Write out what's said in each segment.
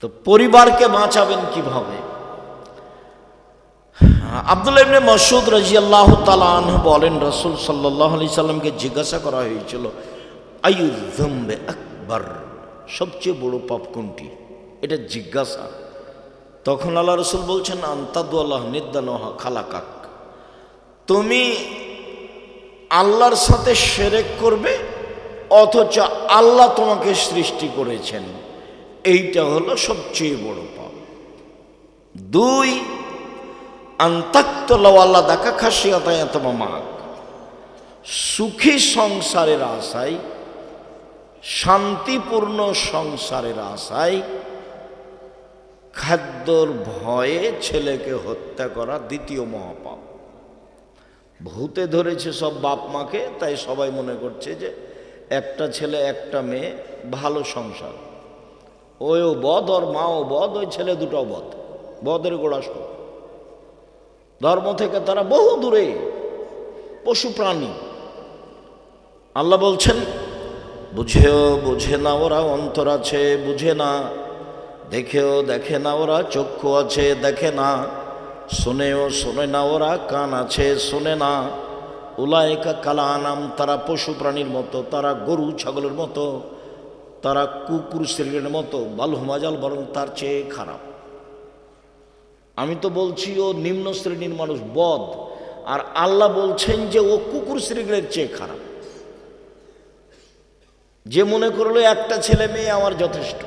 তো পরিবারকে বাঁচাবেন কিভাবে? আব্দুল্লাহ ইবনে মাসউদ রাদিয়াল্লাহু তাআলা আনহু বলেন, রাসূল সাল্লাল্লাহু আলাইহি সাল্লামকে জিজ্ঞাসা করা হয়েছিল, আইয়ুয যামবি আকবার, সবচেয়ে বড় পাপ কোনটি? এটা জিজ্ঞাসা। তখন আল্লাহ রাসূল বলছেন, আনতাদুল্লাহ নিদ্দানহা খালাকাক, তুমি আল্লাহর সাথে শিরক করবে অথচ আল্লাহ তোমাকে সৃষ্টি করেছেন, এইটা হলো সবচেয়ে বড় পাপ। দুই, আনতাকতুল্লাহ দাকা খাশিয়াতায়াতামাক, সুখী সংসারের আশায়, শান্তিপূর্ণ সংসারের আশায় খাদ্যর ভয়ে ছেলেকে হত্যা করা দ্বিতীয় মহাপাপ। ভূতে ধরেছে সব বাপ মাকে, তাই সবাই মনে করছে যে একটা ছেলে একটা মেয়ে, ভালো সংসার, ওও বদ ওর মাও বদ, ওই ছেলে দুটো বদ, বদের গোড়া সব। ধর্ম থেকে তারা বহু দূরে, পশু প্রাণী। আল্লাহ বলছেন, বুঝেও বুঝে না ওরা, অন্তর আছে বুঝে না, দেখেও দেখে না ওরা, চক্ষু আছে দেখে না, শোনেও শোনে না ওরা, কান আছে শোনে না। উলাইকা কালা আনাম, তারা পশু প্রাণীর মতো, তারা গরু ছাগলের মতো, তারা কুকুর শ্রেণীর মতো, বালহুমাজাল, বরং তার চেয়ে খারাপ। আমি তো বলছি ও নিম্ন শ্রেণীর মানুষ, বদ, আর আল্লাহ বলছেন যে ও কুকুর শ্রেণীর চেয়ে খারাপ। যে মনে করলো একটা ছেলে মেয়ে আমার যথেষ্ট,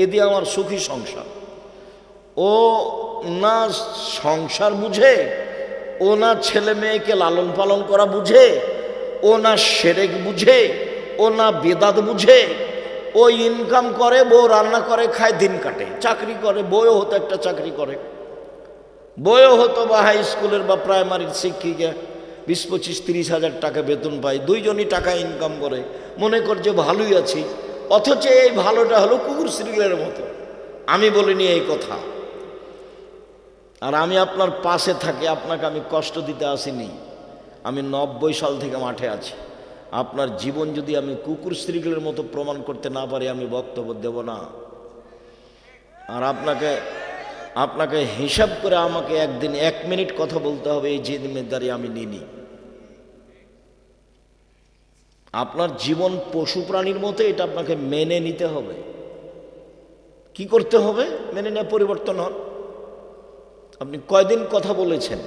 এ দিয়ে আমার সুখী সংসার, ও না সংসার বুঝে, ও না ছেলে মেয়েকে লালন পালন করা বুঝে, ও না শিরক বুঝে, ও না বেদাত বুঝে। ও ইনকাম করে, বউ রান্না করে খায়, দিন কাটে, চাকরি করে, বউও হতো একটা চাকরি করে, বউও হতো বা হাই স্কুলের বা প্রাইমারির শিক্ষিকা, 20-25-30 হাজার টাকা বেতন পায়, দুইজনই টাকা ইনকাম করে, মনে করছে ভালোই আছি, অথচ এই ভালোটা হলো কুকুর শ্রীগুলের মতো। আমি বলিনি এই কথা, আর আমি আপনার পাশে থাকি, আপনাকে আমি কষ্ট দিতে আসিনি। আমি 90 সাল থেকে মাঠে আছি। আপনার জীবন যদি আমি কুকুর শ্রীগুলের মতো প্রমাণ করতে না পারি, আমি বক্তব্য দেব না। আর আপনাকে হিসাব করে আমাকে একদিন 1 মিনিট কথা বলতে হবে, এই জিম্মেদারি আমি নিইনি। আপনার জীবন পশু প্রাণীর মতো, এটা আপনাকে মেনে নিতে হবে। কি করতে হবে? মেনে নিয়ে পরিবর্তন হন। আপনি কয়দিন কথা বলেছেন?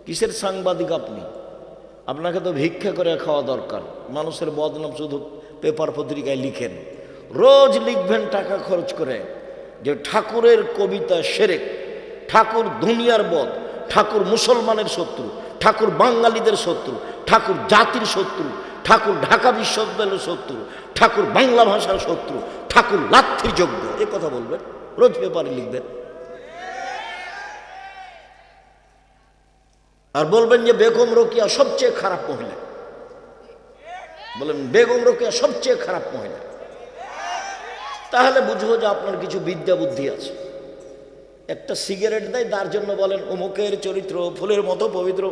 কিসের সাংবাদিক আপনি? আপনাকে তো ভিক্ষা করে খাওয়া দরকার। মানুষের বদনাম শুধু পেপার পত্রিকায় লিখেন, রোজ লিখবেন টাকা খরচ করে যে ঠাকুরের কবিতা শিরক, ঠাকুর দুনিয়ার বদ, ঠাকুর মুসলমানের শত্রু, ঠাকুর বাঙালিদের শত্রু, ঠাকুর জাতির শত্রু, ঠাকুর ঢাকা বিশ্ববিদ্যালয়ের শত্রু, ঠাকুর বাংলা ভাষার শত্রু, ঠাকুর লাথির যোগ্য, এ কথা বলবেন, রোজ পেপারে লিখবেন। আর বলবেন যে বেগম রোকেয়া সবচেয়ে খারাপ মহিলা, বলেন বেগম রোকেয়া সবচেয়ে খারাপ মহিলা, তাহলে বুঝবো যে আপনার কিছু বিদ্যা বুদ্ধি আছে। একটা সিগারেট দেয়, তার জন্য বলেন অমুকের চরিত্র ফুলের মতো পবিত্র।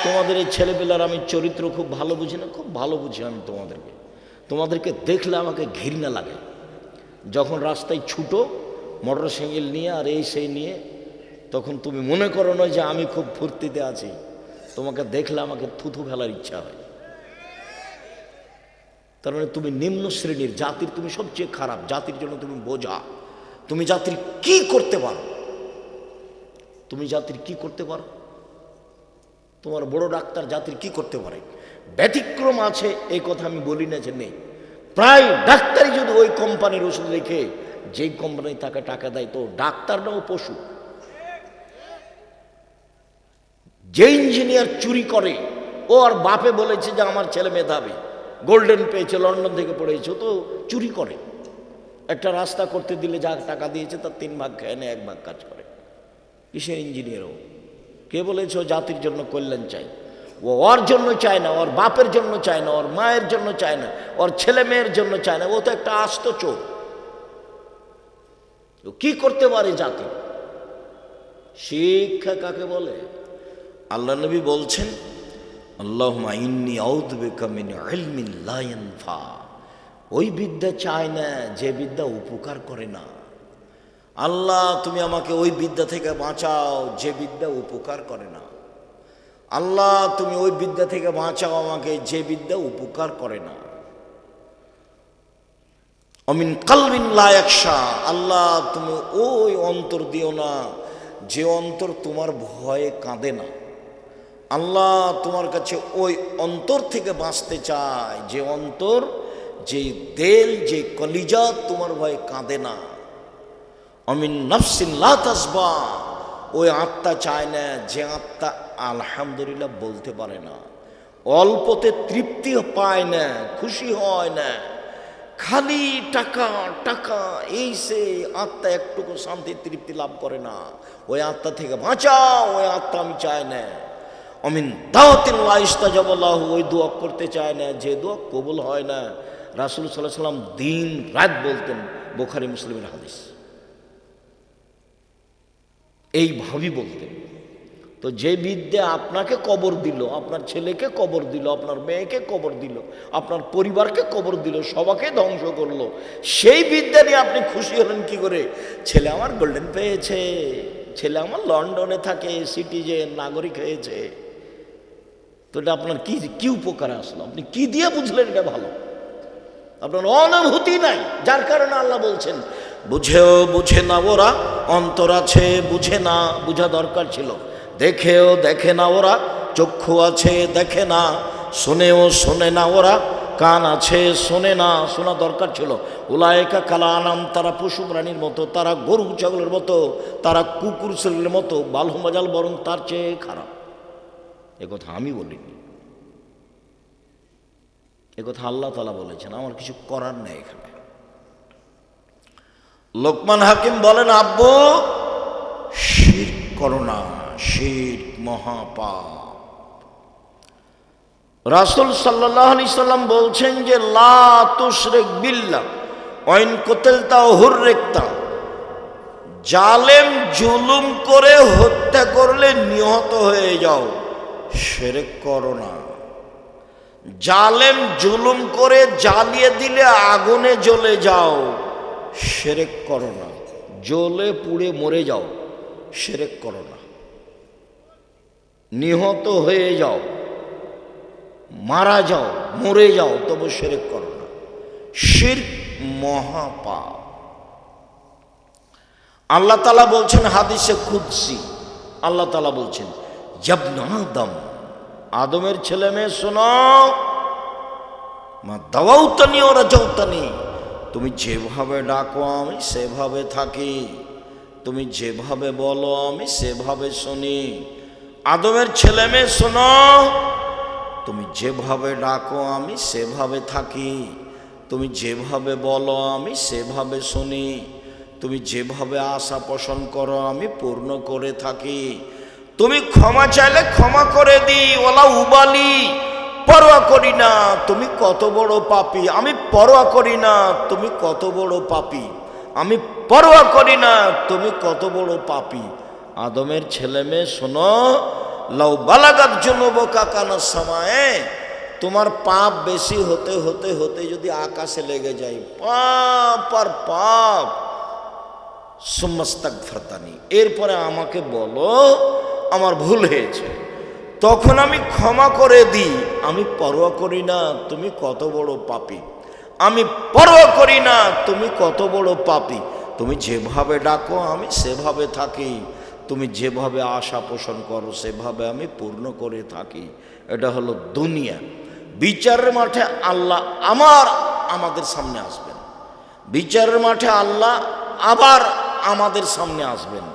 তোমাদের এই ছেলেপেলার আমি চরিত্র খুব ভালো বুঝি না, খুব ভালো বুঝি আমি তোমাদেরকে দেখলে আমাকে ঘৃণা লাগে। যখন রাস্তায় ছুটো মোটর সাইকেল নিয়ে আর এই সেই নিয়ে, তখন তুমি মনে করো না যে আমি খুব ফুর্তিতে আছি, তোমাকে দেখলে আমাকে থুথু ফেলার ইচ্ছা হয়। তার মানে তুমি নিম্ন শ্রেণীর জাতির, তুমি সবচেয়ে খারাপ জাতির জন্য তুমি বোঝা। তুমি জাতির কি করতে পারো? তুমি জাতির কি করতে পারো? তোমার বড় ডাক্তার জাতির কি করতে পারে? ব্যতিক্রম আছে এই কথা আমি বলি না যে নেই, প্রায় ডাক্তারই যদি ওই কোম্পানির ওষুধ রেখে যেই কোম্পানি তাকে টাকা দেয়, তো ডাক্তার না ও পশু। যে ইঞ্জিনিয়ার চুরি করে, ও আর বাপে বলেছে যে আমার ছেলে মেধাবী, গোল্ডেন পেয়েছে, লন্ডন থেকে পড়েছে, তো চুরি করে। একটা রাস্তা করতে দিলে যা টাকা দিয়েছে তার 3 ভাগ খেয়ে নেয়, 1 ভাগ কাজ করে। কিসের ইঞ্জিনিয়ার ও? কে বলেছে ও জাতির জন্য কল্যাণ চাই? ও ওর জন্য চায় না, ওর বাপের জন্য চায় না, ওর মায়ের জন্য চায় না, ওর ছেলে মেয়ের জন্য চায় না। ও তো একটা আস্ত চোর। কি করতে পারে জাতি? শিক্ষা কাকে বলে? আল্লাহ নবী বলছেন, আল্লাহুম্মা ইন্নী আউযু বিকা মিন ইলমিন লা ইয়ানফা ওই বিদ্যা চায় না যে বিদ্যা উপকার করে না। আল্লাহ তুমি আমাকে ওই বিদ্যা থেকে বাঁচাও যে বিদ্যা উপকার করে না। আল্লাহ তুমি ওই বিদ্যা থেকে বাঁচাও আমাকে যে বিদ্যা উপকার করে না। অমিন কালবিন লা ইয়াখশা, আল্লাহ তুমি ওই অন্তর দিও না যে অন্তর তোমার ভয়ে কাঁদে না। আল্লাহ তোমার কাছে ওই অন্তর থেকে বাঁচতে চায় যে অন্তর, যে দেল, যে কলিজা তোমার ভয়ে কাঁদে না। অমিন নাফসিন লা তাসবা, ওই আত্মা চায় না যে আত্মা আলহামদুলিল্লাহ বলতে পারে না, অল্পতে তৃপ্তি পায় না, খুশি হয় না, খালি টাকা টাকা, এই সে আত্মা একটুকু শান্তি তৃপ্তি লাভ করে না। ওই আত্মা থেকে বাঁচাও, ওই আত্মা আমি চাই না। অমিন দাওয়াতিন লা ইস্তাজাবা লাহু, ওই দোয়া করতে চায় না যে দোয়া কবুল হয় না। রাসূল সাল্লাল্লাহু আলাইহি সাল্লাম দিন রাত বলতেন, বুখারী মুসলিমের হাদিস। এইভাবেই বলতেন। তো যে বিদ্যা আপনাকে কবর দিল, আপনার ছেলেকে কবর দিল, আপনার মেয়েকে কবর দিল, আপনার পরিবারকে কবর দিল, সবাকে ধ্বংস করলো, সেই বিদ্যা নিয়ে আপনি খুশি হলেন কি করে? ছেলে আমার গোল্ডেন পেয়েছে, ছেলে আমার লন্ডনে থাকে, সিটিজেন, নাগরিক হয়েছে। তো এটা আপনার কি কি উপকারে আসলো? আপনি কি দিয়ে বুঝলেন এটা ভালো? আপনার অনুভূতি নাই, যার কারণে আল্লাহ বলছেন বুঝেও বুঝে না ওরা, অন্তর আছে বুঝে না, বুঝা দরকার ছিল। দেখেও দেখে না ওরা, চক্ষু আছে দেখে না, শোনেও শোনে না ওরা, কান আছে শোনে না, শোনা দরকার ছিল। উলায়েকা কালা আনাম, তারা পশু প্রাণীর মতো, তারা গরু ছাগলের মতো, তারা কুকুর ছেলের মতো, বালহু মাজাল, বরং তার চেয়ে খারাপ। একথা আমি বলিনি, একথা আল্লাহ তাআলা বলেছেন, আমার কিছু করার নেই এখানে। লোকমান হাকিম বলেন, আব্বু শিরক করো না, শিরক মহাপাপ। রাসূল সাল্লাল্লাহু আলাইহি সাল্লাম বলছেন যে লা তুশরিক বিল্লাহ ওয়া ইন কুতিলতা হুররিকতা, জালেম জুলুম করে হত্যা করলে নিহত হয়ে যাও, শিরক করো না। জালেম জুলুম করে জ্বালিয়ে দিলে আগুনে জ্বলে যাও, শিরক করো না। জ্বলে পুড়ে মরে যাও, শিরক করো না। নিহত হয়ে যাও, মারা যাও, মরে যাও, তবু শিরক করো না। শিরক মহাপাপ। আল্লাহ তাআলা বলছেন হাদিসে কুদসি, আল্লাহ তাআলা বলছেন ইবনে আদম, আদমের ছেলে মেয়ে শোনো, মা দাওয়াউতানি ওয়া রাজাউতানি, তুমি যেভাবে ডাকো আমি সেভাবে থাকি, তুমি যেভাবে বলো আমি সেভাবে শুনি। আদমের ছেলে মেয়ে শোনো, তুমি যেভাবে ডাকো আমি সেভাবে থাকি, তুমি যেভাবে বলো আমি সেভাবে শুনি, তুমি যেভাবে আশা পোষণ করো আমি পূর্ণ করে থাকি, তুমি ক্ষমা চাইলে ক্ষমা করে দিই, ওলা উবালি, পরোয়া করি না তুমি কত বড় পাপী, আমি পরোয়া করি না তুমি কত বড় পাপী, আমি পরোয়া করি না তুমি কত বড় পাপী। আদমের ছেলে মেয়ে শোনো, লাউ বালাগাত যুনুবুকা কানা সামায়ে, তোমার পাপ বেশি হতে হতে হতে যদি আকাশে লেগে যায়, পাপ আর পাপ, সুম্মাস্তাগফিরতানি, এরপরে আমাকে বলো আমার ভুল হয়েছে, তখন আমি ক্ষমা করে দিই। আমি পরোয়া করি না তুমি কত বড় পাপী, আমি পরোয়া করি না তুমি কত বড় পাপী, তুমি যেভাবে ডাকো আমি সেভাবে থাকি, তুমি যেভাবে আশা পোষণ করো সেভাবে আমি পূর্ণ করে থাকি। এটা হলো দুনিয়া। বিচারের মাঠে আল্লাহ আমাদের সামনে আসবেন, বিচারের মাঠে আল্লাহ আবার আমাদের সামনে আসবেন।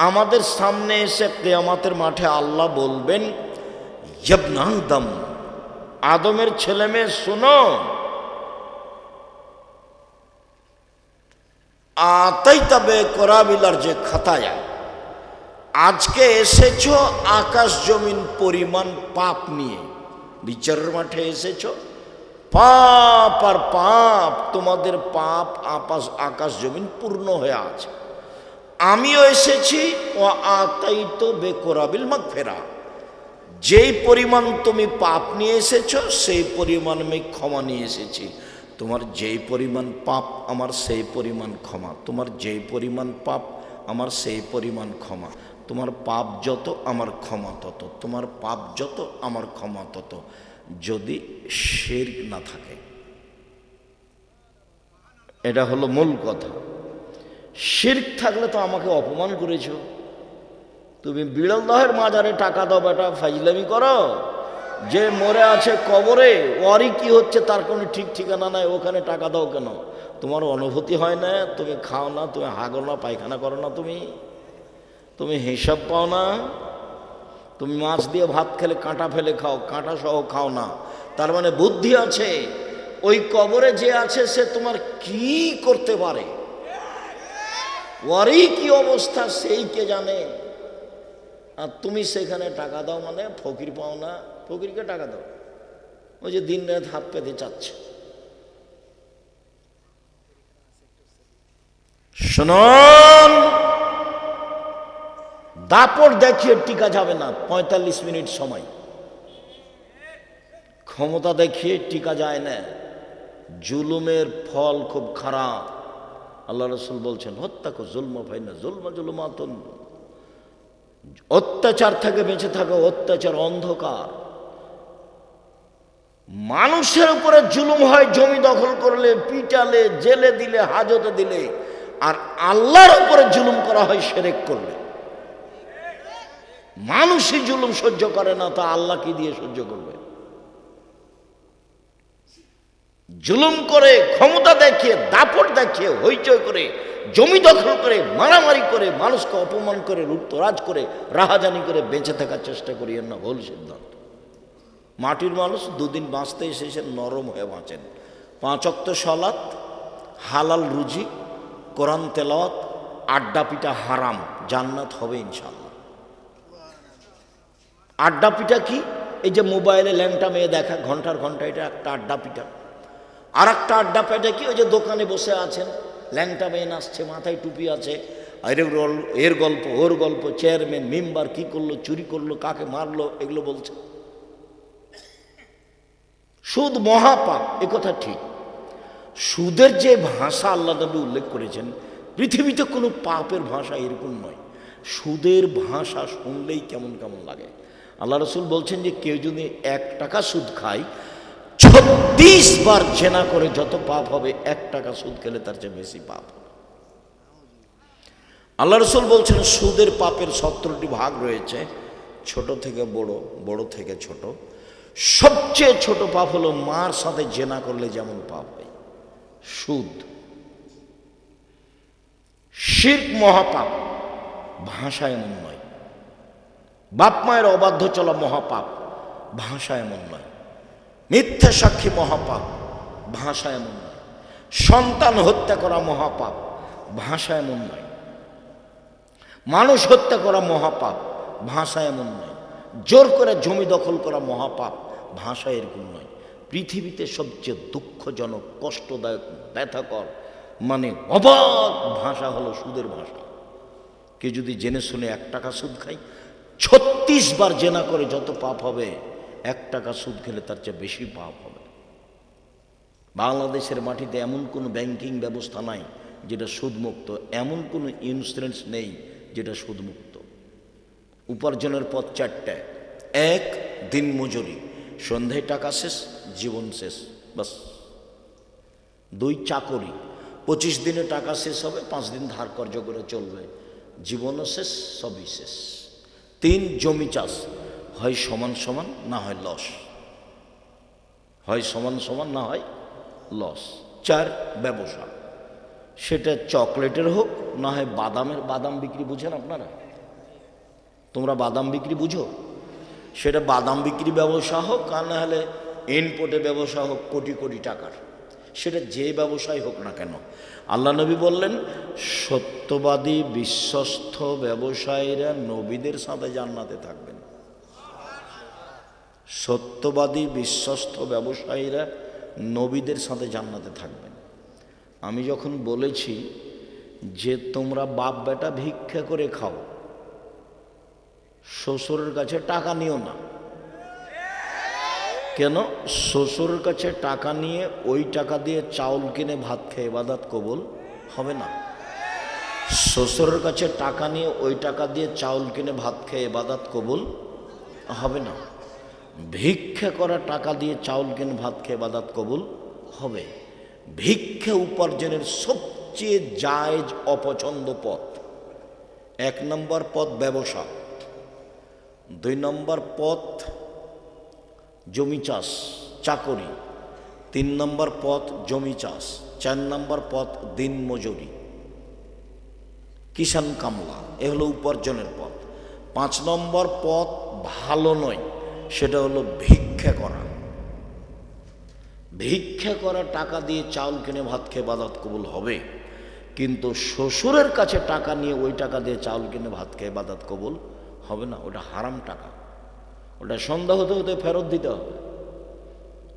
আমাদের সামনে এসে কিয়ামতের মাঠে আল্লাহ বলবেন ইবনে আদম, আদমের ছেলে মেয়ে শোনো, আতাইতা বিকুরাবিলার যে খাতায়া, আজকে এসেছো আকাশ জমিন পরিমাণ পাপ নিয়ে, বিচারের মাঠে এসেছো, পাপ আর পাপ, তোমাদের পাপ আকাশ জমিন পূর্ণ হয়ে আছে। আমিও এসেছি ও আতাইতো বেকুরাবিল মাগফিরা, যেই পরিমাণ তুমি পাপ নিয়ে এসেছো সেই পরিমাণ আমি ক্ষমা নিয়ে এসেছি। তোমার যেই পরিমাণ পাপ আমার সেই পরিমাণ ক্ষমা, তোমার যেই পরিমাণ পাপ আমার সেই পরিমাণ ক্ষমা, তোমার পাপ যত আমার ক্ষমা তত, তোমার পাপ যত আমার ক্ষমা তত, যদি শিরক না থাকে। এটা হলো মূল কথা। শিরক থাকলে তো আমাকে অপমান করেছো। তুমি বিড়ালদহের মাজারে টাকা দাও বেটা, ফাইজলামি করো। যে মরে আছে কবরে, ওরই কি হচ্ছে তার কোনো ঠিক ঠিকানা নাই, ওখানে টাকা দাও কেন? তোমার অনুভূতি হয় না? তুমি খাও না, তুমি হাগো না, পায়খানা করো না, তুমি হিসাব পাও না? তুমি মাছ দিয়ে ভাত খেলে কাঁটা ফেলে খাও, কাঁটা সহ খাও না, তার মানে বুদ্ধি আছে। ওই কবরে যে আছে সে তোমার কি করতে পারে, ওরই কি অবস্থা সেই কে জানে। আর তুমি সেখানে টাকা দাও মানে ফকির পাও না? ফকিরকে টাকা দাও, ওই যে দিন রাত হাত পেতে চাচ্ছে। শুনুন, দাপট দেখিয়ে টিকা যাবে না। 45 মিনিট সময়, ক্ষমতা দেখিয়ে টিকা যায় না। জুলুমের ফল খুব খারাপ। আল্লাহ রসুল বলছেন, হত্যা কো জুলম ফাইনা জুলমা জুলুমাতুন। অত্যাচার থেকে বেঁচে থাকো, অত্যাচার অন্ধকার। মানুষের উপরে জুলুম হয় জমি দখল করলে, পিটালে, জেলে দিলে, হাজতে দিলে। আর আল্লাহর উপরে জুলুম করা হয় শিরক করলে। মানুষই জুলুম সহ্য করে না, তা আল্লাহ কি দিয়ে সহ্য করবে? জুলুম করে, ক্ষমতা দেখিয়ে, দাপট দেখিয়ে, হইচই করে, জমি দখল করে, মারামারি করে, মানুষকে অপমান করে, লুটতরাজ করে, রাহাজানি করে বেঁচে থাকার চেষ্টা করিয়েন না, ভুল সিদ্ধান্ত। মাটির মানুষ দুদিন বাঁচতে এসেছেন, নরম হয়ে বাঁচেন। 5 ওয়াক্ত সালাত, হালাল রুজি, কোরআন তেলাওয়াত, আড্ডা পিটা হারাম, জান্নাত হবে ইনশাল্লাহ। আড্ডা পিটা কি? এই যে মোবাইলে ল্যাংটা মেয়ে দেখা ঘন্টার ঘন্টা, এটা একটা আড্ডা পিটা। আর একটা আড্ডা পিটা কি? ওই যে দোকানে বসে আছেন, ল্যাংটা মেয়ে নাচছে, মাথায় টুপি আছে, এর গল্প ওর গল্প, চেয়ারম্যান মেম্বার কি করলো, চুরি করলো, কাকে মারলো, এগুলো বলছে। সুদ মহাপাপ, এ কথা ঠিক। সুদের যে ভাষা আল্লাহ নবী উল্লেখ করেছেন, পৃথিবীতে কোনো পাপের ভাষা এরকম নয়। সুদের ভাষা শুনলেই কেমন কেমন লাগে। আল্লাহ রসুল বলছেন যে কেউ যদি 1 টাকা সুদ খায়, 36 বার জেনা করে যত পাপ হবে, 1 টাকা সুদ খেলে তার চেয়ে বেশি পাপ হবে। আল্লাহ রসুল বলছেন সুদের পাপের 17টি ভাগ রয়েছে, ছোট থেকে বড়, বড় থেকে ছোট। সবচেয়ে ছোট পাপ হলো মার সাথে জেনা করলে যেমন পাপ হয়, সুদ। শিরক মহাপাপ, ভাষা এমন নয়। বাপ মায়ের অবাধ্য চলা মহাপাপ, ভাষা এমন নয়। মিথ্যা সাক্ষী মহাপাপ, ভাষা এমন নয়। সন্তান হত্যা করা মহাপাপ, ভাষা এমন নয়। মানুষ হত্যা করা মহাপাপ, ভাষা এমন নয়। জোর করে জমি দখল করা মহাপাপ, ভাষা এরকম নয়। পৃথিবীতে সবচেয়ে দুঃখজনক, কষ্টদায়ক, ব্যথাকর, মানে অবাক ভাষা হলো সুদের ভাষা। কে যদি জেনে শুনে 1 টাকা সুদ খায়, 36 বার জেনা করে যত পাপ হবে, 1 টাকা সুদ খেলে তার চেয়ে বেশি পাপ হবে। বাংলাদেশের মাটিতে এমন কোনো ব্যাংকিং ব্যবস্থা নাই যেটা সুদমুক্ত, এমন কোনো ইন্স্যুরেন্স নেই যেটা সুদমুক্ত। উপার্জনের পথ 4টা। 1, দিন মজুরি, সন্ধ্যায় টাকা শেষ, জীবন শেষ, বাস। 2, চাকরি, 25 দিনে টাকা শেষ হবে, 5 দিন ধার কর্য করে চলবে, জীবনও শেষ, সবই শেষ। 3, জমি চাষ, হয় সমান সমান না হয় লস, হয় সমান সমান না হয় লস। 4, ব্যবসা, সেটা চকলেটের হোক না হয় বাদামের, বাদাম বিক্রি বুঝেন আপনারা? তোমরা বাদাম বিক্রি বুঝো? সেটা বাদাম বিক্রি ব্যবসা হোক আর না হলে ইনপোর্টে ব্যবসা হোক কোটি কোটি টাকার, সেটা যে ব্যবসায় হোক না কেন, আল্লাহ নবী বললেন সত্যবাদী বিশ্বস্ত ব্যবসায়ীরা নবীদের সাথে জান্নাতে থাকবেন। সত্যবাদী বিশ্বস্ত ব্যবসায়ীরা নবীদের সাথে জান্নাতে থাকবেন। আমি যখন বলেছি যে তোমরা বাপ বেটা ভিক্ষা করে খাও, শ্বশুরের কাছে টাকা নিও না, কেন? শ্বশুরের কাছে টাকা নিয়ে ওই টাকা দিয়ে চাউল কিনে ভাত খেয়ে ইবাদত কবুল হবে না। শ্বশুরের কাছে টাকা নিয়ে ওই টাকা দিয়ে চাউল কিনে ভাত খেয়ে ইবাদত কবুল হবে না। ভিক্ষা করা টাকা দিয়ে চাউল কিনে ভাত খেয়ে ইবাদত কবুল হবে। ভিক্ষা উপার্জনের সবচেয়ে জায়েজ অপছন্দ পথ। 1 নম্বর পথ ব্যবসা, 2 নম্বর পথ জমি চাষ চাকরি, 3 নম্বর পথ জমি চাষ, 4 নম্বর পথ দিন মজুরি কিষান কামলা, এ হলো উপার্জনের পথ। 5 নম্বর পথ ভালো নয়, সেটা হলো ভিক্ষা করা। ভিক্ষা করা টাকা দিয়ে চাউল কিনে ভাত খেয়ে ইবাদত কবুল হবে, কিন্তু শ্বশুরের কাছে টাকা নিয়ে ওই টাকা দিয়ে চাউল কিনে ভাত খেয়ে ইবাদত কবুল হবে না। ওটা হারাম টাকা, ওটা সন্ধ্যা হতে হতে ফেরত দিতে হবে।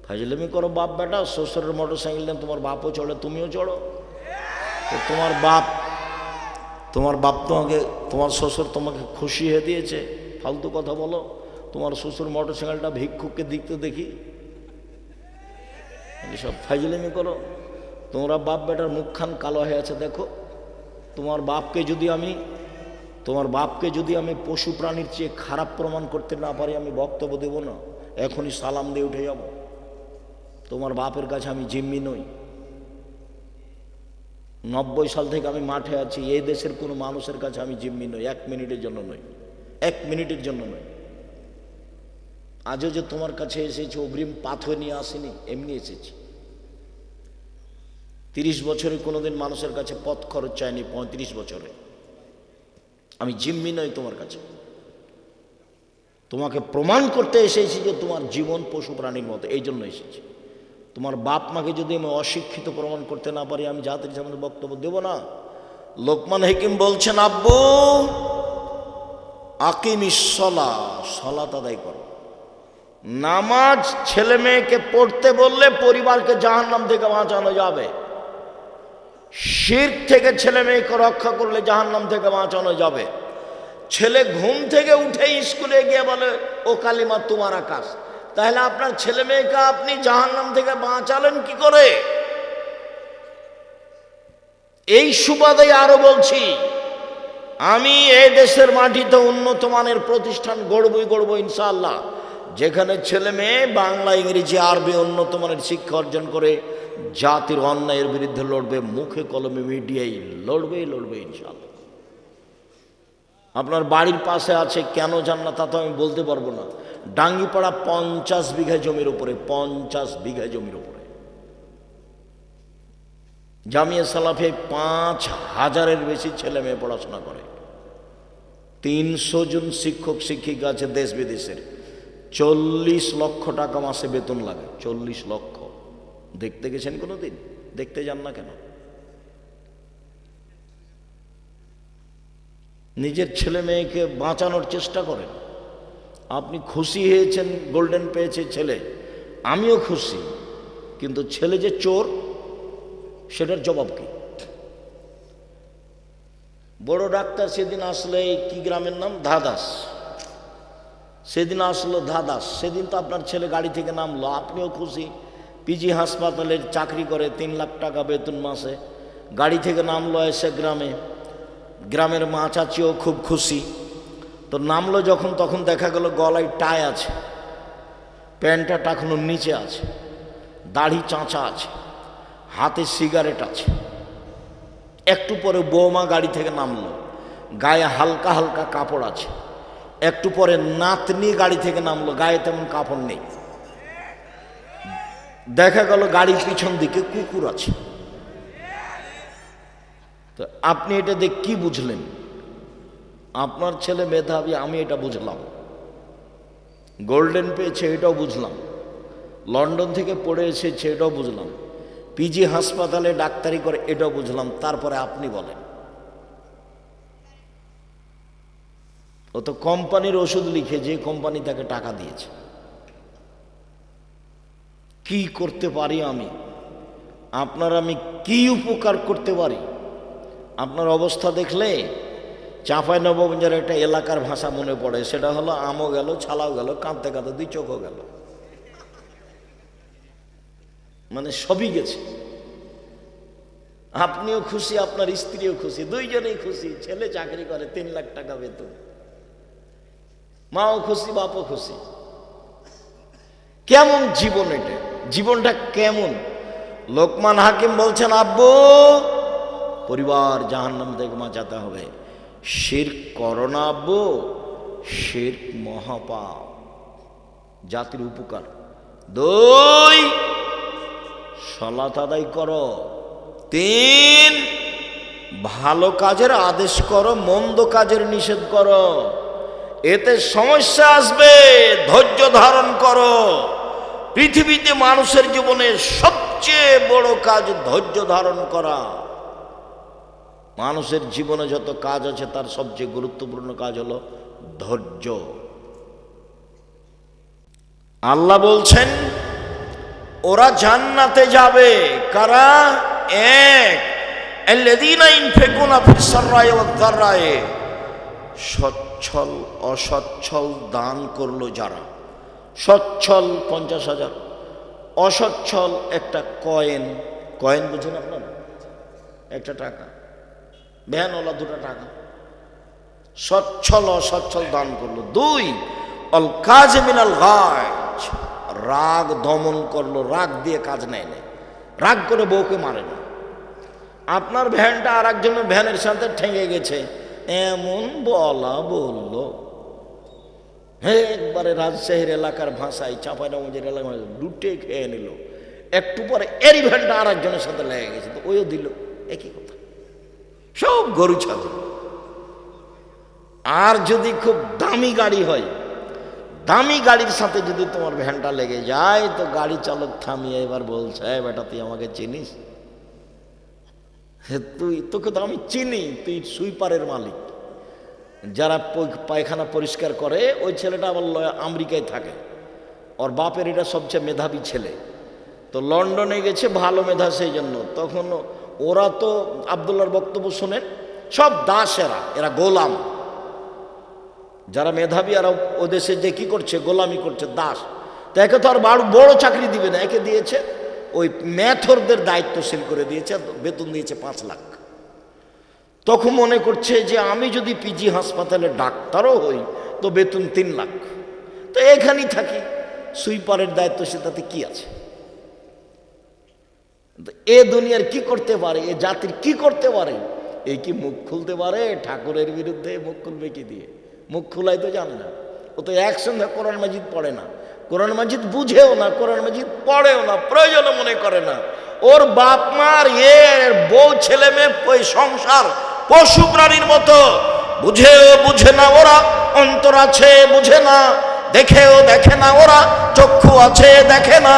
ফাজলামি করো বাপ বেটা, শ্বশুরের মোটর সাইকেল নিয়ে তোমার বাপও চড়ে, তুমিও চড়ো। তো তোমার বাপ তোমাকে, তোমার শ্বশুর তোমাকে খুশি হয়ে দিয়েছে, ফালতু কথা বলো। তোমার শ্বশুর মোটর সাইকেলটা ভিক্ষুককে দিতে দেখি, সব ফাজলামি করো। তোমরা বাপ বেটার মুখখান কালো হয়ে আছে দেখো। তোমার বাপকে যদি আমি পশু প্রাণীর চেয়ে খারাপ প্রমাণ করতে না পারি, আমি বক্তব্য দেব না, এখনই সালাম দিয়ে উঠে যাব। তোমার বাপের কাছে আমি জিম্মি নই। 90 সাল থেকে আমি মাঠে আছি, এই দেশের কোনো মানুষের কাছে আমি জিম্মি নই, 1 মিনিটের জন্য নই, 1 মিনিটের জন্য নই। আজও যে তোমার কাছে এসেছি অগ্রিম পাথর নিয়ে আসিনি, এমনি এসেছি। 30 বছরে কোনোদিন মানুষের কাছে পথ খরচ চাইনি, 35 বছরে। আমি জিম্মি নই তোমার কাছে। তোমাকে প্রমাণ করতে এসেছি যে তোমার জীবন পশু প্রাণীর মতো, এই জন্য এসেছি। তোমার বাপ মাকে যদি আমি অশিক্ষিত প্রমাণ করতে না পারি, আমি জাতির সামনে বক্তব্য দেব না। লোকমান হাকিম বলছেন, আব্বু আকিমিস সালাহ, সালাত আদায় করো। নামাজ ছেলে মেয়েকে পড়তে বললে পরিবারকে জাহান্নাম থেকে বাঁচানো যাবে। শিরক থেকে ছেলে মেয়েকে রক্ষা করলে জাহান্নাম থেকে বাঁচানো যাবে। ছেলে ঘুম থেকে উঠে স্কুলে গিয়ে বলে ও কালিমা তোমার আকাশ, তাহলে আপনার ছেলে মেয়েকে আপনি জাহান্নাম থেকে বাঁচালেন কি করে? এই সুবাদে আরো বলছি, আমি এই দেশের মাটিতে উন্নত মানের প্রতিষ্ঠান গড়বই ইনশাআল্লাহ, যেখানে ছেলে মেয়ে বাংলা ইংরেজি আরবি উন্নত মানের শিক্ষা অর্জন করে জাতির অন্যায়ের বিরুদ্ধে লড়বে, মুখে কলমে মিডিয়ায় লড়বে ইনশাআল্লাহ। আপনার বাড়ির পাশে আছে, কেন জান না তা তো আমি বলতে পারবো না, ডাঙ্গিপাড়া 50 বিঘা জমির উপরে, 50 বিঘা জমির উপরে জামিয়া সালাফে 5000-এর বেশি ছেলে মেয়ে পড়াশোনা করে। 300 জন শিক্ষক শিক্ষিকা আছে দেশ বিদেশের। 40 লক্ষ টাকা মাসে বেতন লাগে, 40 লক্ষ। দেখতে গেছেন কোনোদিন? দেখতে যান না কেন? নিজের ছেলে মেয়েকে বাঁচানোর চেষ্টা করেন। আপনি খুশি হয়েছেন, গোল্ডেন পেয়েছে ছেলে, আমিও খুশি, কিন্তু ছেলে যে চোর সেটার জবাব কি? বড় ডাক্তার সেদিন আসলে, কি গ্রামের নাম, ধাদাস, সেদিন আসলো ধাদাস, সেদিন তো আপনার ছেলে গাড়ি থেকে নামলো, আপনিও খুশি। পিজি হাসপাতালে চাকরি করে, 3 লাখ টাকা বেতন মাসে, গাড়ি থেকে নামলো, এসে গ্রামের মা চাচিও খুব খুশি। তো নামলো যখন, তখন দেখা গেল গলায় টাই আছে, প্যান্টটা টাকানোর নিচে আছে, দাড়ি চাঁচা আছে, হাতে সিগারেট আছে। একটু পরে বৌমা গাড়ি থেকে নামলো, গায়ে হালকা হালকা কাপড় আছে। একটু পরে নাতনি গাড়ি থেকে নামলো, গায়ে তেমন কাপড় নেই। দেখা গেল গাড়ির পিছন দিকে কুকুর আছে। তো আপনি এটা দেখ কি বুঝলেন? আপনার ছেলে মেধাবী, আমি এটা বুঝলাম। গোল্ডেন পেয়েছে, এটাও বুঝলাম। লন্ডন থেকে পড়ে এসেছে, এটাও বুঝলাম। পিজি হাসপাতালে ডাক্তারি করে, এটাও বুঝলাম। তারপরে আপনি বলেন, ও তো কোম্পানির ওষুধ লিখে, যে কোম্পানি তাকে টাকা দিয়েছে। কি করতে পারি আমি? আমি কি উপকার করতে পারি? আপনার অবস্থা দেখলে চাঁপাইনবাবগঞ্জের একটা এলাকার ভাষা মনে পড়ে, সেটা হলো আমও গেল, ছালাও গেল, কাঁদতে কাঁদতে 2 চোখও গেল। মানে সবই গেছে। আপনিও খুশি, আপনার স্ত্রীও খুশি, দুইজনেই খুশি। ছেলে চাকরি করে 3 লাখ টাকা বেতন, মাও খুশি বাপও খুশি। কেমন জীবন এটা? জীবনটা কেমন? লোকমান হাকিম বলছেন, আব্বু পরিবার জাহান্নাম থেকে বাঁচাতে হবে। শিরক করো না আব্বু, শিরক মহাপাপ, জাতির উপকার। 2 সালাত আদায় করো। 3 ভালো কাজের আদেশ করো, মন্দ কাজের নিষেধ করো। এতে সমস্যা আসবে, ধৈর্য ধারণ করো। পৃথিবীতে মানুষের জীবনে সবচেয়ে বড় কাজ ধৈর্য ধারণ করা। মানুষের জীবনে যত কাজ আছে তার সবচেয়ে গুরুত্বপূর্ণ কাজ হলো ধৈর্য। আল্লাহ বলছেন ওরা জান্নাতে যাবে। কারা? 1 আল্লাযীনা ইনফিকুনা ফিস সাররাই ওয়াদ দাররাই, সচ্ছল অসচ্ছল দান করলো যারা। সচ্ছল 50,000, অসচ্ছল একটা কয়েন। কয়েন বুঝেন আপনারা? একটা টাকা, ভ্যানওয়ালা 2টা টাকা। সচ্ছল অসচ্ছল দান করলো। 2 অল কাযিমিনাল গায়জ, রাগ দমন করলো, রাগ দিয়ে কাজ নেয় না, রাগ করে বউকে মারে না। আপনার ভ্যানটা আর একজনের ভ্যানের সাথে ঠেঙে গেছে, এমন বলা বললো, একবারে রাজশাহীর এলাকার ভাষায়, চাঁপাইনবাবগঞ্জের এলাকায় লুটে খেয়ে নিল। একটু পরে এরই ভ্যানটা আর একজনের সাথে লেগে গেছে, তো ওইও দিল। একই কথা, সব গরু ছাগল। আর যদি খুব দামি গাড়ি হয়, দামি গাড়ির সাথে যদি তোমার ভ্যানটা লেগে যায়, তো গাড়ি চালক থামিয়ে এবার বলছে, বেটা তুই আমাকে চিনিস? তোকে তো আমি চিনি, তুই সুইপারের মালিক। যারা পায়খানা পরিষ্কার করে, ওই ছেলেটা আবার আমেরিকায় থাকে, ওর বাপের এটা সবচেয়ে মেধাবী ছেলে। তো লন্ডনে গেছে, ভালো মেধা, সেই জন্য। তখন ওরা তো আব্দুল্লাহর বক্তব্য শোনেন, সব দাসেরা, এরা গোলাম। যারা মেধাবী আর ও দেশে যে কি করছে, গোলামি করছে, দাস। তো একে তো আর বড় চাকরি দিবে না, একে দিয়েছে ওই ম্যাথরদের দায়িত্বশীল করে দিয়েছে, বেতন দিয়েছে 5 লাখ। তখন মনে করছে যে আমি যদি পিজি হাসপাতালে ডাক্তারও হই তো বেতন 3 লাখ, তো এখানেই থাকি, সুইপারের দায়িত্বশীল, তাতে কি আছে? এ দুনিয়ার কি করতে পারে, এ জাতির কি করতে পারে? এই কি মুখ খুলতে পারে? ঠাকুরের বিরুদ্ধে মুখ খুলবে কি দিয়ে? মুখ খুলাই তো জানে না। ও তো একসঙ্গে কোরআন মাজিদ পড়ে না, কোরআন মাজিদ বুঝেও না, কোরআন মাজিদ পড়েও না, প্রয়োজন মনে করে না। ওর বাপ মার বউ ছেলে মেয়ে সংসার পশু প্রাণীর মতো, বুঝেও বুঝে না ওরা, অন্তর আছে বুঝে না, দেখেও দেখে না ওরা, চক্ষু আছে দেখে না,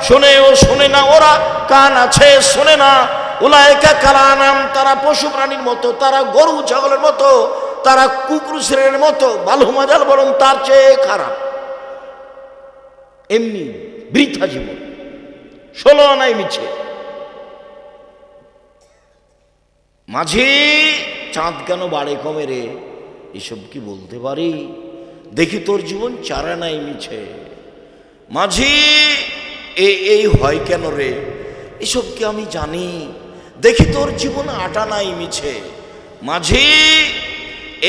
শুনেও শুনে না ওরা, কান আছে শুনে না। উলাইকা কালানাম, তারা পশু প্রাণীর মতো, তারা গরু ছাগলের মতো, তারা কুকুর শ্রেণীর মতো, বালু মাজাল বরং তার চেয়ে খারাপ। এমনি বৃথা জীবন, 16 আনাই মিছে। মাঝি চাঁদ কেন বাড়ে কমে রে, এসব কি বলতে পারি? দেখি তোর জীবন 4 আনাই মিছে। মাঝি এই হয় কেন রে, এসব কি আমি জানি? দেখি তোর জীবন 8 আনাই মিছে। মাঝি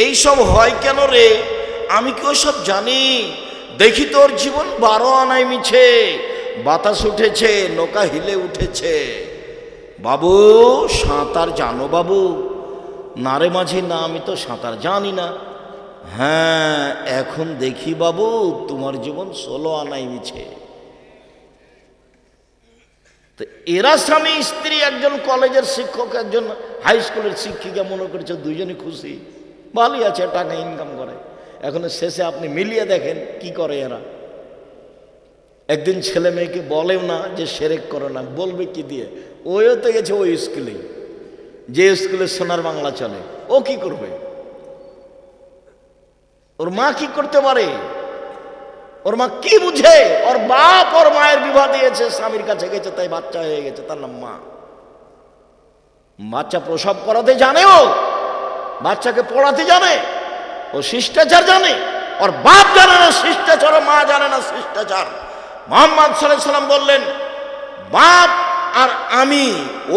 এইসব হয় কেন রে, আমি কি ওসব জানি? দেখি তোর জীবন 12 আনাই মিছে। বাতাস উঠেছে, নৌকা হিলে উঠেছে। বাবু সাঁতার জানো বাবু? না রে মাঝি, না, আমি তো সাঁতার জানি না। হ্যাঁ, এখন দেখি বাবু তোমার জীবন 16 আনাই মিছে। তো এরা স্বামী স্ত্রী, একজন কলেজের শিক্ষক, একজন হাই স্কুলের শিক্ষিকা, মনে করছে দুইজনই খুশি, ভালোই আছে, টাকা ইনকাম করে। এখন শেষে আপনি মিলিয়ে দেখেন কি করে এরা। একদিন ছেলে মেয়েকে বলেও না যে সেরেক করো না, বলবে কি দিয়ে? ওইও তো গেছে ওই স্কুলেই, যে স্কুলে সোনার বাংলা চলে। ও কি করবে? ওর মা কি করতে পারে? ওর মা কি বুঝে? ওর বাপ ওর মায়ের বিবাহ দিয়েছে, স্বামীর কাছে গেছে, তাই বাচ্চা হয়ে গেছে, তার নাম মা। বাচ্চা প্রসব করাতে জানে, ও বাচ্চাকে পড়াতে জানে, ও শিষ্টাচার জানে। ওর বাপ জানে না শিষ্টাচার, মা জানে না শিষ্টাচার। মুহাম্মদ সাল্লাল্লাহু আলাইহি সাল্লাম বললেন, বাপ আর আমি,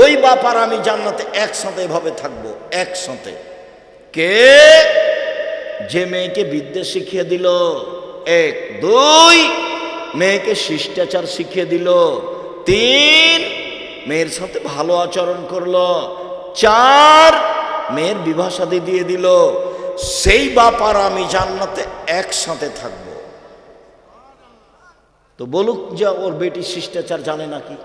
ওই বাপ আর আমি জান্নাতে একসাথে এভাবে থাকবো, একসাথে। কে? যে মেয়েকে বিদ্যা শিখিয়ে দিল, 1 2, মেয়েকে শিষ্টাচার শিখিয়ে দিল, 3 মেয়ের সাথে ভালো আচরণ করলো, 4 মেয়ের বিবাহ শাদী দিয়ে দিল, সেই বাপ আর আমি জান্নাতে একসাথে থাকবো। তো বলুক যে ওর বেটি শিষ্টাচার জানে নাকি?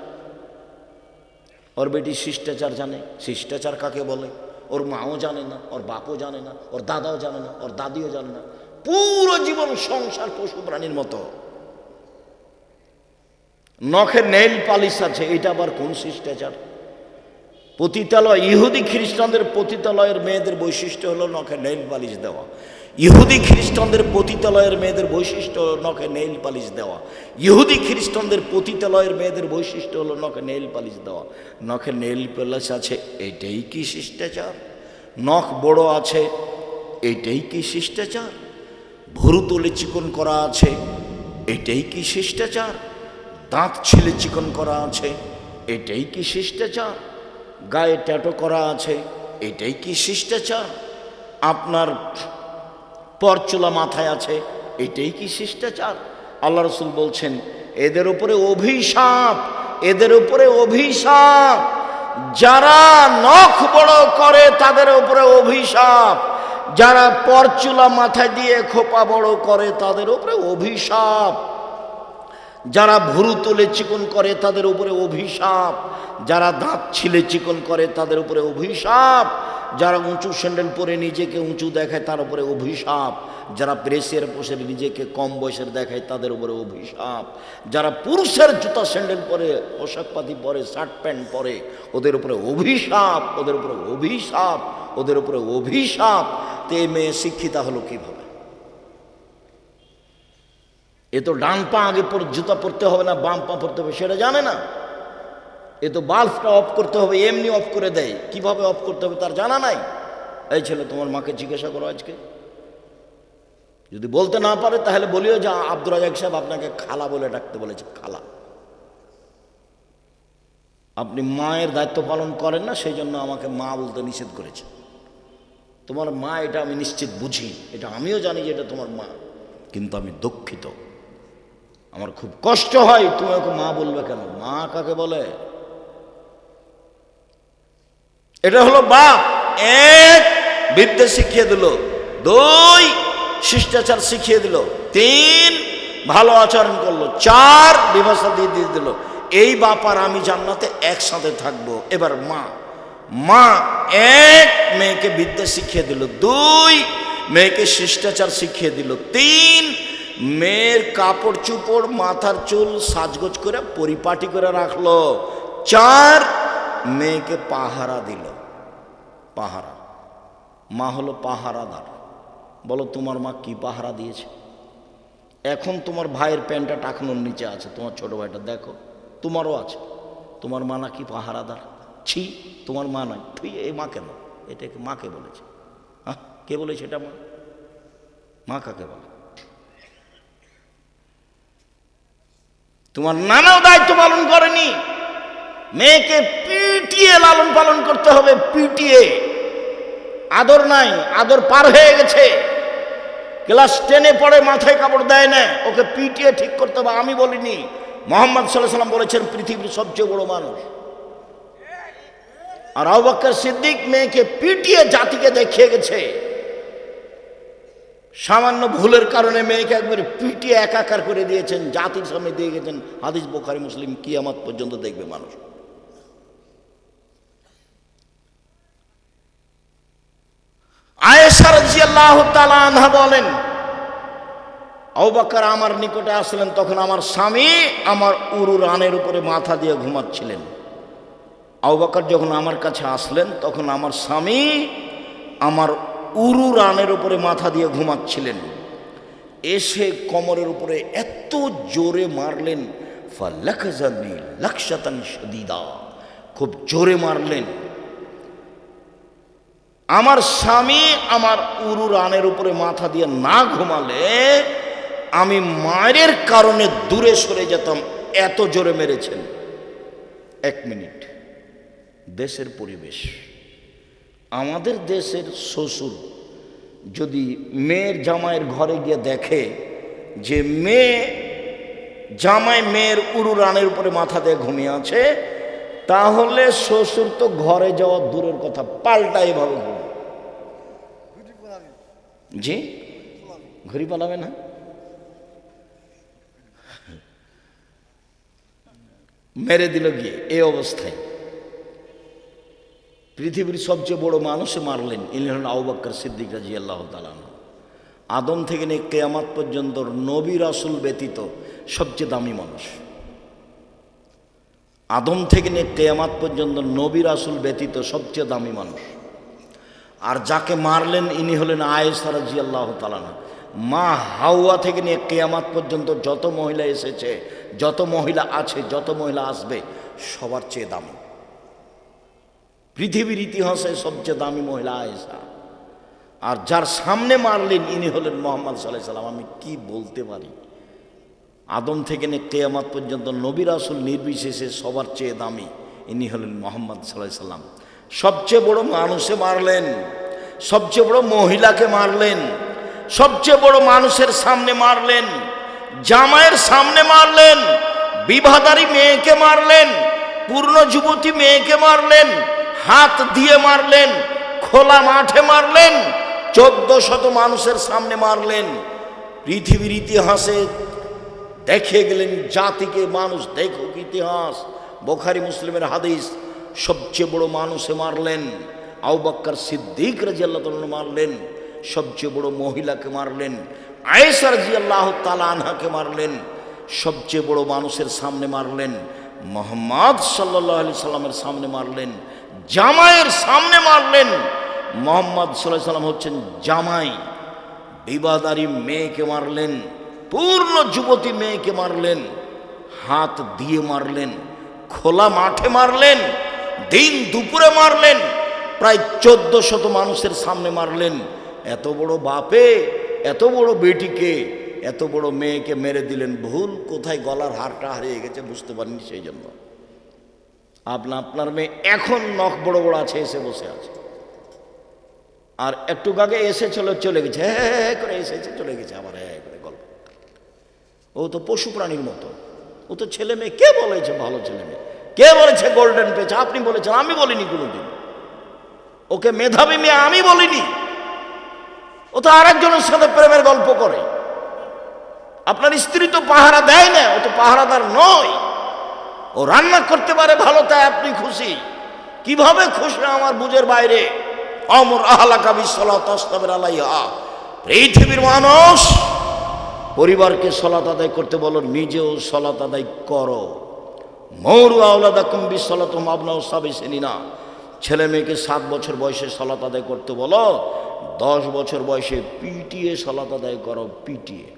ওর বেটি শিষ্টাচার জানে? শিষ্টাচার কাকে বলে ওর মাও জানে না, ওর বাপও জানে না, ওর দাদাও জানে না, ওর দাদিও জানে না। পুরো জীবন সংসার পশু প্রাণীর মতো। নখে নেইল পালিশ আছে, এটা আবার কোন শিষ্টাচার? পতিতালয়, ইহুদি খ্রিস্টানদের পতিতালয়ের মেয়েদের বৈশিষ্ট্য হলো নখে নেইল পালিশ দেওয়া। ইহুদি খ্রিস্টানদের পতিতালয়ের মেয়েদের বৈশিষ্ট্য হলো নখে নেইল পালিশ দেওয়া। ইহুদি খ্রিস্টানদের পতিতালয়ের মেয়েদের বৈশিষ্ট্য হলো নখে নেইল পালিশ দেওয়া। নখে নেইল পালিশ আছে, এটাই কি শিষ্টাচার? নখ বড় আছে, এটাই কি শিষ্টাচার? ভুরু তুলে চিকন করা আছে, এটাই কি শিষ্টাচার? দাঁত ছিলে চিকন করা আছে, এটাই কি শিষ্টাচার? গায়ে ট্যাটু করা আছে, এটাই কি শিষ্টাচার? আপনার পরচুলা মাথায় আছে, এটাই কি শিষ্টাচার? আল্লাহ রাসূল বলছেন এদের উপরে অভিশাপ, এদের উপরে অভিশাপ। যারা নখ বড় করে তাদের উপরে অভিশাপ, যারা পরচুলা মাথায় দিয়ে খোপা বড় করে তাদের উপরে অভিশাপ, যারা ভুরু তুলে চিকন করে তাদের উপরে অভিশাপ, যারা দাঁত ছিলে চিকন করে তাদের উপরে অভিশাপ, যারা উঁচু স্যান্ডেল পরে নিজেকে উঁচু দেখায় তার উপরে অভিশাপ, যারা প্রেসের পোষে নিজেকে কম বয়সের দেখায় তাদের উপরে অভিশাপ, যারা পুরুষের জুতা স্যান্ডেল পরে, পোশাকপাতি পরে, শার্ট প্যান্ট পরে, ওদের উপরে অভিশাপ, ওদের উপরে অভিশাপ, ওদের উপরে অভিশাপ। তো এই মেয়ে শিক্ষিতা হলো কিভাবে? এ তো ডান পা আগে জুতা পরতে হবে না বাম পা পরতে হবে সেটা জানে না। এ তো বাল্বটা অফ করতে হবে, এমনি অফ করে দেয়, কিভাবে অফ করতে হবে তার জানা নাই। এই ছেলে তোমার মাকে জিজ্ঞাসা করো আজকে, যদি বলতে না পারে তাহলে বলিও যে আব্দুর রাজাক সাহেব আপনাকে খালা বলে ডাকতে বলেছে, খালা। আপনি মায়ের দায়িত্ব পালন করেন না, সেই জন্য আমাকে মা বলতে নিষেধ করেছে। তোমার মা, এটা আমি নিশ্চিত বুঝি, এটা আমিও জানি যে এটা তোমার মা, কিন্তু আমি দুঃখিত, আমার খুব কষ্ট হয়, তুমি ওকে মা বলবে কেন? মা কাকে বলে? এটা হলো বাপ। 1 বিদ্যা শিখিয়ে দিল, 2 শিষ্টাচার শিখিয়ে দিল, 3 ভালো আচরণ করলো, 4 বিভাষা দিয়ে দিয়ে দিল। এই বাপ আর আমি জান্নাতে একসাথে থাকবো। এবার মা, 1 মেয়েকে বিদ্যা শিখিয়ে দিল, 2 মেয়েকে শিষ্টাচার শিখিয়ে দিল, 3 মেয়ের কাপড় চুপড় মাথার চুল সাজগোজ করে পরিপাটি করে রাখলো, 4 মেয়েকে পাহারা দিল। পাহারা, মা হলো পাহারাদার। বলো তোমার মা কি পাহারা দিয়েছে? এখন তোমার ভাইয়ের প্যান্টটা টাকনোর নিচে আছে, তোমার ছোট ভাইটা দেখো, তোমারও আছে, তোমার মা নাকি পাহারাদার? ছি, তোমার মা নয়। তুই এই মা কেন? এটাকে মাকে বলেছে। হ্যাঁ, কে বলেছে এটা মা? মা কাকে বলে? তোমার নানাও দায়িত্ব পালন করেনি। মেয়েকে পিটিয়ে লালন পালন করতে হবে, পিটিয়ে। আদর নাই, আদর পার হয়ে গেছে। ক্লাস 10-এ পড়ে, মাথায় কাপড় দেয় না, ওকে পিটিয়ে ঠিক করতে হবে। আমি বলিনি, মুহাম্মদ সাল্লাল্লাহু আলাইহি ওয়াসাল্লাম বলেছেন পৃথিবীর সবচেয়ে বড় মানুষ। আর আবু বকর সিদ্দিক মেয়েকে পিটিয়ে জাতিকে দেখিয়ে গেছে। সামান্য ভুলের কারণে মেয়েকে একবারে পিটিয়ে একাকার করে দিয়েছেন, জাতির সামনে দিয়ে গেছেন। হাদিস বুখারী মুসলিম, কিয়ামত পর্যন্ত দেখবে মানুষ। আয়েশা রাদিয়াল্লাহু তাআলা আনহা বলেন, আবু বকর আমার নিকটে আসলেন, তখন আমার স্বামী আমার উরু রানের উপরে মাথা দিয়ে ঘুমাচ্ছিলেন। আবু বকর যখন আমার কাছে আসলেন, তখন আমার স্বামী আমার উরু রানের উপরে মাথা দিয়ে ঘুমাচ্ছিলেন। এসে কোমরের উপরে এত জোরে মারলেন, ফালাকজানি লাকশাতান শাদীদা, খুব জোরে মারলেন। আমার স্বামী আমার উরু রানের উপরে মাথা দিয়ে না ঘুমালে আমি মায়ের কারণে দূরে সরে যেতাম, এত জোরে মেরেছেন। এক মিনিট, দেশের পরিবেশ। আমাদের দেশের শ্বশুর যদি মেয়ের জামাইয়ের ঘরে গিয়ে দেখে যে জামাই মেয়ের উরুরানের উপরে মাথা দিয়ে ঘুমিয়ে আছে, তাহলে শ্বশুর তো ঘরে যাওয়া দূরের কথা, পাল্টা এভাবে ঘুম। জি, ঘুরি পালাবে না? মেরে দিল গিয়ে এই অবস্থায়। পৃথিবীর সবচেয়ে বড় মানুষে মারলেন, ইনি হলেন আবু বকর সিদ্দিক রাদিয়াল্লাহু তাআলা আনহু। আদম থেকে নিয়ে কিয়ামত পর্যন্ত নবী রাসূল ব্যতীত সবচেয়ে দামি মানুষ। আদম থেকে নিয়ে কিয়ামত পর্যন্ত নবী রাসূল ব্যতীত সবচেয়ে দামি মানুষ। আর যাকে মারলেন ইনি হলেন আয়েশা রাদিয়াল্লাহু তাআলা আনহা। মা হাওয়া থেকে নিয়ে কিয়ামত পর্যন্ত যত মহিলা এসেছে, যত মহিলা আছে, যত মহিলা আসবে, সবার চেয়ে দামি। পৃথিবীর ইতিহাসে সবচেয়ে দামি মহিলা আয়েশা। আর যার সামনে মারলেন ইনি হলেন মুহাম্মদ সাল্লাল্লাহু আলাইহি সাল্লাম। আমি কি বলতে পারি? আদম থেকে নিয়ে কিয়ামত পর্যন্ত নবী রাসূল নির্বিশেষে সবার চেয়ে দামি ইনি হলেন মুহাম্মদ সাল্লাল্লাহু আলাইহি সাল্লাম। সবচেয়ে বড় মানুষে মারলেন, সবচেয়ে বড় মহিলাকে মারলেন, সবচেয়ে বড় মানুষের সামনে মারলেন, জামাইয়ের সামনে মারলেন, বিবাহদারী মেয়েকে মারলেন, পূর্ণ যুবতী মেয়েকে মারলেন, হাত দিয়ে মারলেন, খোলা মাঠে মারলেন, 1400 মানুষের সামনে মারলেন। পৃথিবীর ইতিহাসে দেখে গেলেন জাতিকে, মানুষ দেখুক ইতিহাস, বুখারী মুসলিমের হাদিস। সবচেয়ে বড় মানুষে মারলেন, আবু বকর সিদ্দিক রাদিয়াল্লাহু তাআলা মারলেন, সবচেয়ে বড় মহিলাকে মারলেন, আয়েশা রাদিয়াল্লাহু তাআলা আনহাকে মারলেন, সবচেয়ে বড় মানুষের সামনে মারলেন, মুহাম্মদ সাল্লাল্লাহু আলাইহি সাল্লামের সামনে মারলেন, জামাইয়ের সামনে মারলেন। মুহাম্মদ সাল্লাল্লাহু আলাইহি সাল্লাম হচ্ছেন জামাই। বিবাহদারী মেয়েকে মারলেন, পূর্ণ যুবতী মেয়েকে মারলেন, হাত দিয়ে মারলেন, খোলা মাঠে মারলেন, দিন দুপুরে মারলেন, প্রায় 1400 মানুষের সামনে মারলেন। এত বড় বাপে এত বড় বেটিকে, এত বড় মেয়েকে মেরে দিলেন। ভুল কোথায়? গলার হারটা হারিয়ে গেছে, বুঝতে পারেননি, সেই জন্য। আপনার মেয়ে এখন নখ বড় বড় আছে, এসে বসে আছে, আর একটু আগে এসে চলে গেছে, হ্যাঁ করে এসেছে চলে গেছে, আবার হ্যাঁ করে গল্প। ও তো পশু প্রাণীর মতো, ও তো ছেলে মেয়ে। কে বলেছে ভালো ছেলে মেয়ে? কে বলেছে গোল্ডেন পেয়েছে? আপনি বলেছেন, আমি বলিনি কোনোদিন। ওকে মেধাবী মেয়ে আমি বলিনি। ও তো আরেকজনের সাথে প্রেমের গল্প করে। আপনার স্ত্রী তো পাহারা দেয় না, ও তো পাহারাদার নয়। ও রান্না করতে পারে ভালো, তাই আপনি খুশি। কিভাবে খুশি আমার বুঝের বাইরে। আমর আহলাকা বিসসালাত তাসতাবির আলাইহা। পৃথিবীর মানুষ, পরিবারকে সালাত আদায় করতে বলো, নিজেও সালাত আদায় করো। মৌরু আওলাদাকুম বিসসালাতুম আবনাউ সাবি সিনিনা। ছেলে মেয়েকে 7 বছর বয়সে সালাত আদায় করতে বলো, 10 বছর বয়সে পিটিয়ে সালাত আদায় করো, পিটিয়ে।